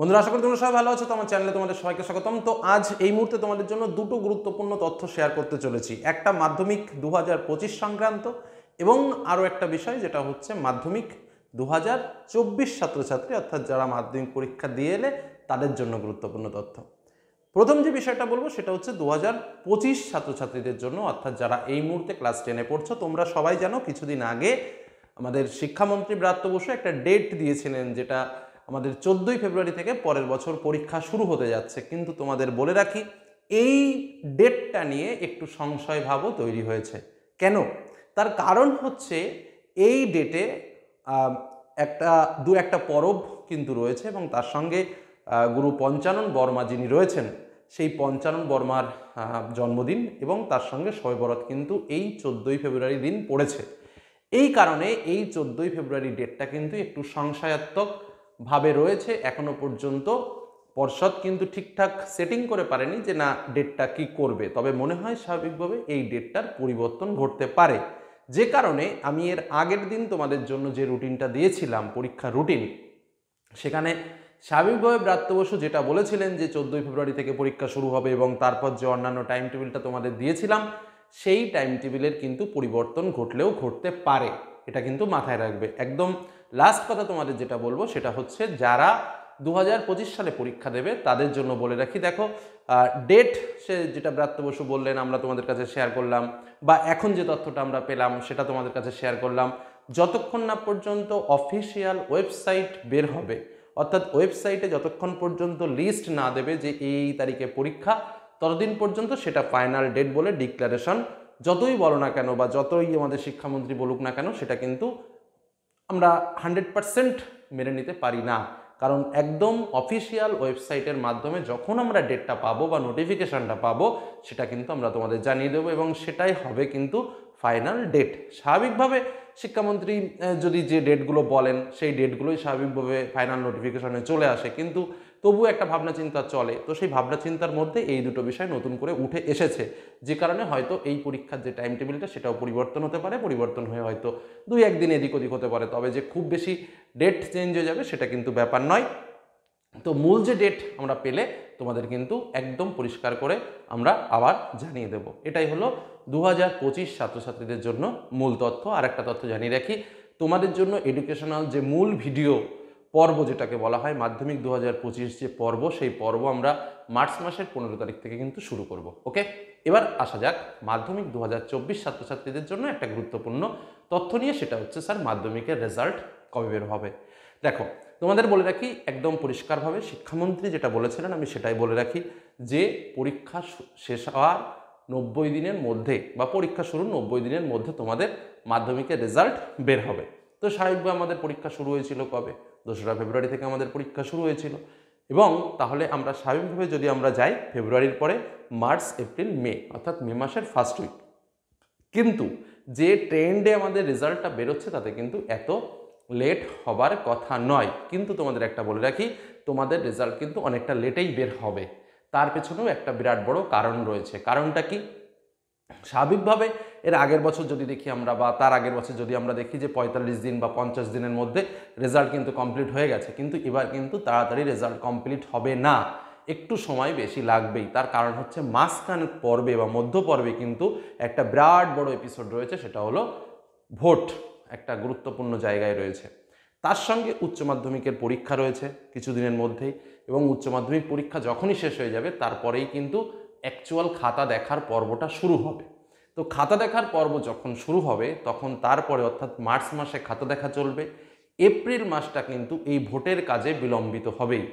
বন্ধুরা, আশা করি তোমরা সবাই ভালো আছো। তো আমার চ্যানেলে তোমাদের সবাইকে স্বাগতম। তো আজ এই মুহূর্তে তোমাদের জন্য দুটো গুরুত্বপূর্ণ তথ্য শেয়ার করতে চলেছি। একটা মাধ্যমিক 2025 সংক্রান্ত এবং আরও একটা বিষয় যেটা হচ্ছে মাধ্যমিক 2024 ছাত্রছাত্রী, অর্থাৎ যারা মাধ্যমিক পরীক্ষা দিয়ে এলে তাদের জন্য গুরুত্বপূর্ণ তথ্য। প্রথম যে বিষয়টা বলবো সেটা হচ্ছে 2025 ছাত্রছাত্রীদের জন্য, অর্থাৎ যারা এই মুহূর্তে ক্লাস 10-এ পড়ছো। তোমরা সবাই জানো কিছুদিন আগে আমাদের শিক্ষামন্ত্রী ব্রাত্য বসু একটা ডেট দিয়েছিলেন, যেটা আমাদের 14ই ফেব্রুয়ারি থেকে পরের বছর পরীক্ষা শুরু হতে যাচ্ছে। কিন্তু তোমাদের বলে রাখি, এই ডেটটা নিয়ে একটু সংশয় ভাবও তৈরি হয়েছে। কেন? তার কারণ হচ্ছে এই ডেটে একটা পরব কিন্তু রয়েছে এবং তার সঙ্গে গুরু পঞ্চানন বর্মা যিনি রয়েছেন সেই পঞ্চানন বর্মার জন্মদিন এবং তার সঙ্গে শবে বরাত কিন্তু এই 14ই ফেব্রুয়ারি দিন পড়েছে। এই কারণে এই 14ই ফেব্রুয়ারি ডেটটা কিন্তু একটু সংশয়াত্মক ভাবে রয়েছে। এখনো পর্যন্ত পর্ষদ কিন্তু ঠিকঠাক সেটিং করে পারেনি যে না ডেটটা কি করবে। তবে মনে হয় স্বাভাবিকভাবে এই ডেটটার পরিবর্তন ঘটতে পারে, যে কারণে আমি এর আগের দিন তোমাদের জন্য যে রুটিনটা দিয়েছিলাম, পরীক্ষার রুটিন, সেখানে স্বাভাবিকভাবে ব্রাত্য বসু যেটা বলেছিলেন যে 14ই ফেব্রুয়ারি থেকে পরীক্ষা শুরু হবে এবং তারপর যে অন্যান্য টাইম টেবিলটা তোমাদের দিয়েছিলাম সেই টাইম টেবিলের কিন্তু পরিবর্তন ঘটলেও ঘটতে পারে। এটা কিন্তু মাথায় রাখবে। একদম লাস্ট কথা তোমাদের যেটা বলবো সেটা হচ্ছে যারা 2025 সালে পরীক্ষা দেবে তাদের জন্য বলে রাখি, দেখো ডেট সে যেটা ব্রাত্য বসু বললেন আমরা তোমাদের কাছে শেয়ার করলাম, বা এখন যে তথ্যটা আমরা পেলাম সেটা তোমাদের কাছে শেয়ার করলাম। যতক্ষণ না পর্যন্ত অফিসিয়াল ওয়েবসাইট বের হবে, অর্থাৎ ওয়েবসাইটে যতক্ষণ পর্যন্ত লিস্ট না দেবে যে এই তারিখে পরীক্ষা, ততদিন পর্যন্ত সেটা ফাইনাল ডেট বলে ডিক্লারেশন যতই বলো না কেন বা যতই আমাদের শিক্ষামন্ত্রী বলুক না কেন, সেটা কিন্তু আমরা 100% মেনে নিতে পারি না। কারণ একদম অফিসিয়াল ওয়েবসাইটের মাধ্যমে যখন আমরা ডেটটা পাবো বা নোটিফিকেশানটা পাবো, সেটা কিন্তু আমরা তোমাদের জানিয়ে দেবো এবং সেটাই হবে কিন্তু ফাইনাল ডেট। স্বাভাবিকভাবে শিক্ষামন্ত্রী যদি যে ডেটগুলো বলেন সেই ডেটগুলোই স্বাভাবিকভাবে ফাইনাল নোটিফিকেশনে চলে আসে, কিন্তু তবুও একটা ভাবনা চিন্তা চলে। তো সেই ভাবনা চিন্তার মধ্যে এই দুটো বিষয় নতুন করে উঠে এসেছে, যে কারণে হয়তো এই পরীক্ষার যে টাইম টেবিলটা সেটাও পরিবর্তন হতে পারে। পরিবর্তন হয়ে হয়তো 2-1 দিন এদিক ওদিক হতে পারে, তবে যে খুব বেশি ডেট চেঞ্জ হয়ে যাবে সেটা কিন্তু ব্যাপার নয়। তো মূল যে ডেট আমরা পেলে তোমাদের কিন্তু একদম পরিষ্কার করে আমরা আবার জানিয়ে দেব। এটাই হলো 2025 ছাত্রছাত্রীদের জন্য মূল তথ্য। আর একটা তথ্য জানিয়ে রাখি, তোমাদের জন্য এডুকেশনাল যে মূল ভিডিও পর্ব যেটাকে বলা হয় মাধ্যমিক 2025 যে পর্ব, সেই পর্ব আমরা মার্চ মাসের 15 তারিখ থেকে কিন্তু শুরু করব। ওকে, এবার আসা যাক মাধ্যমিক 2024 ছাত্রছাত্রীদের জন্য একটা গুরুত্বপূর্ণ তথ্য নিয়ে। সেটা হচ্ছে স্যার মাধ্যমিকের রেজাল্ট কবে বের হবে। দেখো, তোমাদের বলে রাখি একদম পরিষ্কারভাবে শিক্ষামন্ত্রী যেটা বলেছিলেন আমি সেটাই বলে রাখি, যে পরীক্ষা শেষ হওয়ার 90 দিনের মধ্যে বা পরীক্ষা শুরুর 90 দিনের মধ্যে তোমাদের মাধ্যমিকের রেজাল্ট বের হবে। তো স্বাভাবিকভাবে আমাদের পরীক্ষা শুরু হয়েছিল কবে? 2রা ফেব্রুয়ারি থেকে আমাদের পরীক্ষা শুরু হয়েছিল। এবং তাহলে আমরা স্বাভাবিকভাবে যদি আমরা যাই ফেব্রুয়ারির পরে মার্চ, এপ্রিল, মে, অর্থাৎ মে মাসের ফার্স্ট উইক। কিন্তু যে ট্রেন্ডে আমাদের রেজাল্টটা বেরোচ্ছে তাতে কিন্তু এত লেট হবার কথা নয়। কিন্তু তোমাদের একটা বলে রাখি, তোমাদের রেজাল্ট কিন্তু অনেকটা লেটেই বের হবে। তার পেছনেও একটা বিরাট বড় কারণ রয়েছে। কারণটা কি? স্বাভাবিকভাবে এর আগের বছর যদি দেখি আমরা বা তার আগের বছর যদি আমরা দেখি যে 45 দিন বা 50 দিনের মধ্যে রেজাল্ট কিন্তু কমপ্লিট হয়ে গেছে, কিন্তু এবার কিন্তু তাড়াতাড়ি রেজাল্ট কমপ্লিট হবে না, একটু সময় বেশি লাগবেই। তার কারণ হচ্ছে মাঝখান পর্বে বা মধ্য পর্বে কিন্তু একটা বিরাট বড় এপিসোড রয়েছে, সেটা হলো ভোট একটা গুরুত্বপূর্ণ জায়গায় রয়েছে। তার সঙ্গে উচ্চ মাধ্যমিকের পরীক্ষা রয়েছে কিছুদিনের মধ্যেই, এবং উচ্চ মাধ্যমিক পরীক্ষা যখনই শেষ হয়ে যাবে তারপরেই কিন্তু অ্যাকচুয়াল খাতা দেখার পর্বটা শুরু হবে। তো খাতা দেখার পর্ব যখন শুরু হবে তখন তারপরে অর্থাৎ মার্চ মাসে খাতা দেখা চলবে। এপ্রিল মাসটা কিন্তু এই ভোটের কাজে বিলম্বিত হবেই।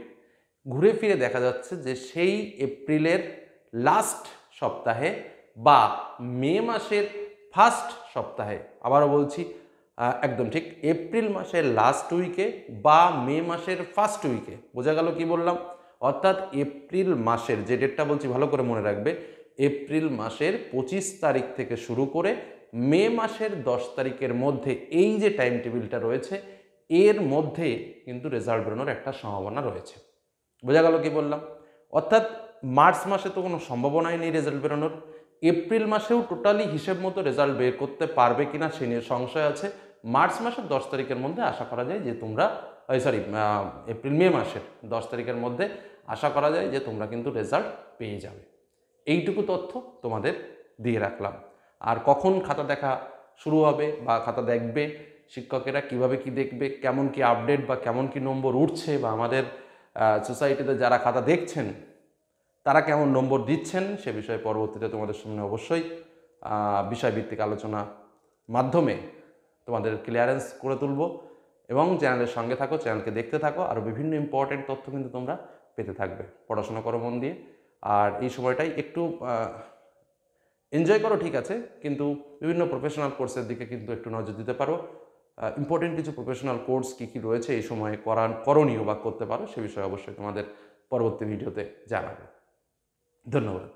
ঘুরে ফিরে দেখা যাচ্ছে যে সেই এপ্রিলের লাস্ট সপ্তাহে বা মে মাসের ফার্স্ট সপ্তাহে, আবারও বলছি একদম ঠিক, এপ্রিল মাসের লাস্ট উইকে বা মে মাসের ফার্স্ট উইকে। বোঝা গেল কি বললাম? অর্থাৎ এপ্রিল মাসের যে ডেটটা বলছি ভালো করে মনে রাখবে, এপ্রিল মাসের 25 তারিখ থেকে শুরু করে মে মাসের 10 তারিখের মধ্যে এই যে টাইম টেবিলটা রয়েছে এর মধ্যে কিন্তু রেজাল্ট বেরোনোর একটা সম্ভাবনা রয়েছে। বোঝা গেল কি বললাম? অর্থাৎ মার্চ মাসে তো কোনো সম্ভাবনাই নেই রেজাল্ট বেরোনোর। এপ্রিল মাসেও টোটালি হিসেব মতো রেজাল্ট বের করতে পারবে কিনা সে নিয়ে সংশয় আছে। মার্চ মাসের 10 তারিখের মধ্যে আশা করা যায় যে তোমরা এপ্রিল মে মাসের 10 তারিখের মধ্যে আশা করা যায় যে তোমরা কিন্তু রেজাল্ট পেয়ে যাবে। এইটুকু তথ্য তোমাদের দিয়ে রাখলাম। আর কখন খাতা দেখা শুরু হবে বা খাতা দেখবে, শিক্ষকেরা কিভাবে কি দেখবে, কেমন কি আপডেট বা কেমন কি নম্বর উঠছে, বা আমাদের সোসাইটিতে যারা খাতা দেখছেন তারা কেমন নম্বর দিচ্ছেন, সে বিষয়ে পরবর্তীতে তোমাদের সামনে অবশ্যই বিষয়ভিত্তিক আলোচনা মাধ্যমে তোমাদের ক্লিয়ারেন্স করে তুলব। এবং চ্যানেলের সঙ্গে থাকো, চ্যানেলকে দেখতে থাকো, আর বিভিন্ন ইম্পর্টেন্ট তথ্য কিন্তু তোমরা পেতে থাকবে। পড়াশোনা করো মন দিয়ে, আর এই সময়টাই একটু এনজয় করো, ঠিক আছে, কিন্তু বিভিন্ন প্রফেশনাল কোর্সের দিকে কিন্তু একটু নজর দিতে পারো। ইম্পর্টেন্ট কিছু প্রফেশনাল কোর্স কী কী রয়েছে এই সময়ে করণীয় বা করতে পারো, সে বিষয়ে অবশ্যই তোমাদের পরবর্তী ভিডিওতে জানাবো। ধন্যবাদ।